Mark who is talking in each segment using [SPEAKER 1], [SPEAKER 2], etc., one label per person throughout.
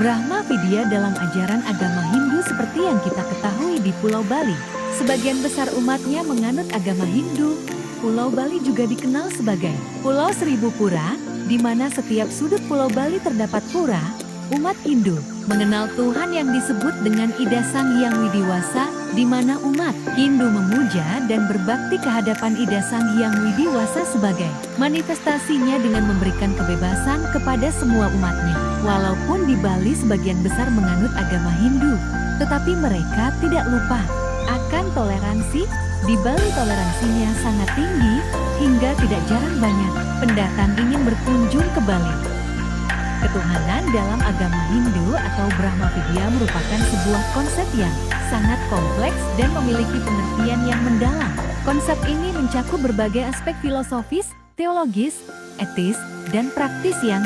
[SPEAKER 1] Brahma Vidya dalam ajaran agama Hindu seperti yang kita ketahui di Pulau Bali. Sebagian besar umatnya menganut agama Hindu. Pulau Bali juga dikenal sebagai Pulau Seribu Pura, di mana setiap sudut Pulau Bali terdapat pura. Umat Hindu mengenal Tuhan yang disebut dengan Ida Sang Hyang Widiwasa, di mana umat Hindu memuja dan berbakti kehadapan Ida Sang Hyang Widiwasa sebagai manifestasinya dengan memberikan kebebasan kepada semua umatnya. Walaupun di Bali sebagian besar menganut agama Hindu, tetapi mereka tidak lupa akan toleransi. Di Bali toleransinya sangat tinggi, hingga tidak jarang banyak pendatang ingin berkunjung ke Bali. Ketuhanan dalam agama Hindu atau Brahma Vidya merupakan sebuah konsep yang sangat kompleks dan memiliki pengertian yang mendalam. Konsep ini mencakup berbagai aspek filosofis, teologis, etis, dan praktis yang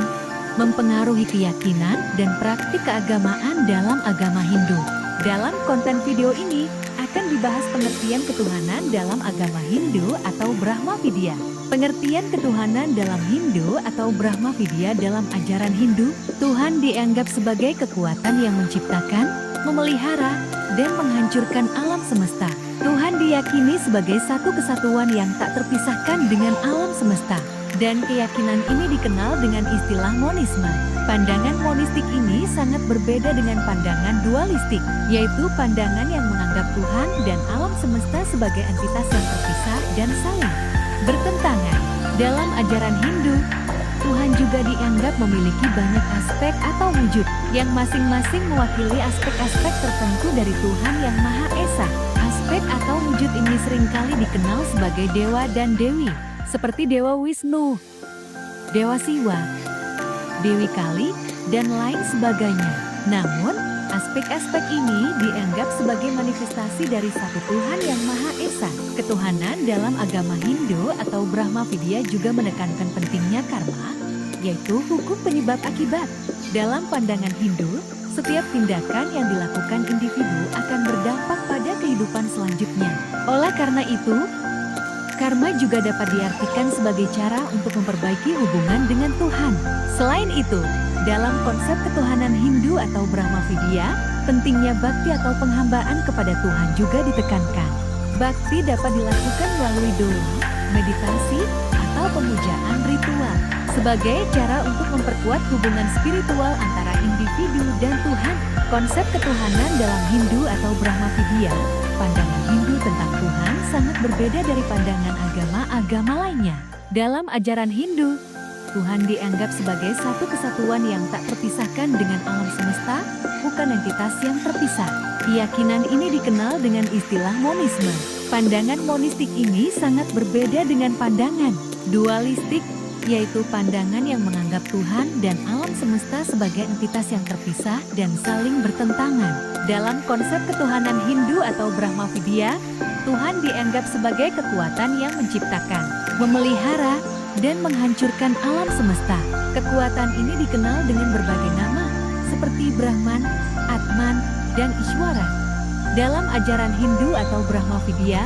[SPEAKER 1] mempengaruhi keyakinan dan praktik keagamaan dalam agama Hindu. Dalam konten video ini akan dibahas pengertian ketuhanan dalam agama Hindu atau Brahma Vidya. Pengertian ketuhanan dalam Hindu atau Brahma Vidya dalam ajaran Hindu, Tuhan dianggap sebagai kekuatan yang menciptakan, memelihara, dan menghancurkan alam semesta. Tuhan diyakini sebagai satu kesatuan yang tak terpisahkan dengan alam semesta. Dan keyakinan ini dikenal dengan istilah monisme. Pandangan monistik ini sangat berbeda dengan pandangan dualistik, yaitu pandangan yang menganggap Tuhan dan alam semesta sebagai entitas yang terpisah dan saling bertentangan. Dalam ajaran Hindu, Tuhan juga dianggap memiliki banyak aspek atau wujud, yang masing-masing mewakili aspek-aspek tertentu dari Tuhan Yang Maha Esa. Aspek atau wujud ini seringkali dikenal sebagai dewa dan dewi, seperti Dewa Wisnu, Dewa Siwa, Dewi Kali, dan lain sebagainya. Namun, aspek-aspek ini dianggap sebagai manifestasi dari satu Tuhan Yang Maha Esa. Ketuhanan dalam agama Hindu atau Brahma Vidya juga menekankan pentingnya karma, yaitu hukum penyebab akibat. Dalam pandangan Hindu, setiap tindakan yang dilakukan individu akan berdampak pada kehidupan selanjutnya. Oleh karena itu, karma juga dapat diartikan sebagai cara untuk memperbaiki hubungan dengan Tuhan. Selain itu, dalam konsep ketuhanan Hindu atau Brahma Vidya, pentingnya bakti atau penghambaan kepada Tuhan juga ditekankan. Bakti dapat dilakukan melalui doa, meditasi, atau pemujaan ritual sebagai cara untuk memperkuat hubungan spiritual antara individu dan Tuhan. Konsep ketuhanan dalam Hindu atau Brahma Vidya, pandangan Hindu tentang Tuhan sangat berbeda dari pandangan agama-agama lainnya. Dalam ajaran Hindu, Tuhan dianggap sebagai satu kesatuan yang tak terpisahkan dengan alam semesta, bukan entitas yang terpisah. Keyakinan ini dikenal dengan istilah monisme. Pandangan monistik ini sangat berbeda dengan pandangan dualistik, yaitu pandangan yang menganggap Tuhan dan alam semesta sebagai entitas yang terpisah dan saling bertentangan. Dalam konsep ketuhanan Hindu atau Brahma Vidya, Tuhan dianggap sebagai kekuatan yang menciptakan, memelihara, dan menghancurkan alam semesta. Kekuatan ini dikenal dengan berbagai nama, seperti Brahman, Atman, dan Ishwara. Dalam ajaran Hindu atau Brahma Vidya,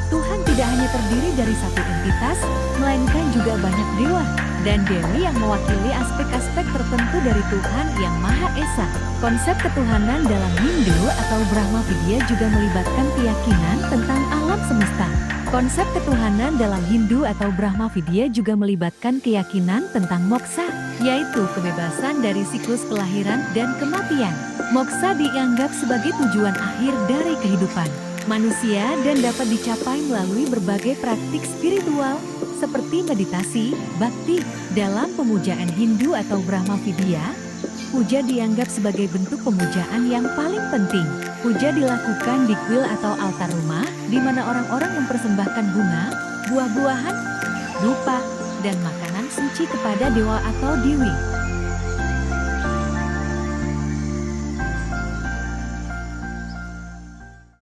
[SPEAKER 1] Tuhan tidak hanya terdiri dari satu entitas, melainkan juga banyak dewa dan dewi yang mewakili aspek-aspek tertentu dari Tuhan Yang Maha Esa. Konsep ketuhanan dalam Hindu atau Brahma Vidya juga melibatkan keyakinan tentang alam semesta. Konsep ketuhanan dalam Hindu atau Brahma Vidya juga melibatkan keyakinan tentang moksa, yaitu kebebasan dari siklus kelahiran dan kematian. Moksa dianggap sebagai tujuan akhir dari kehidupan manusia dan dapat dicapai melalui berbagai praktik spiritual seperti meditasi, bakti. Dalam pemujaan Hindu atau Brahma Vidya, puja dianggap sebagai bentuk pemujaan yang paling penting. Puja dilakukan di kuil atau altar rumah, di mana orang-orang mempersembahkan bunga, buah-buahan, dupa, dan makanan suci kepada dewa atau dewi.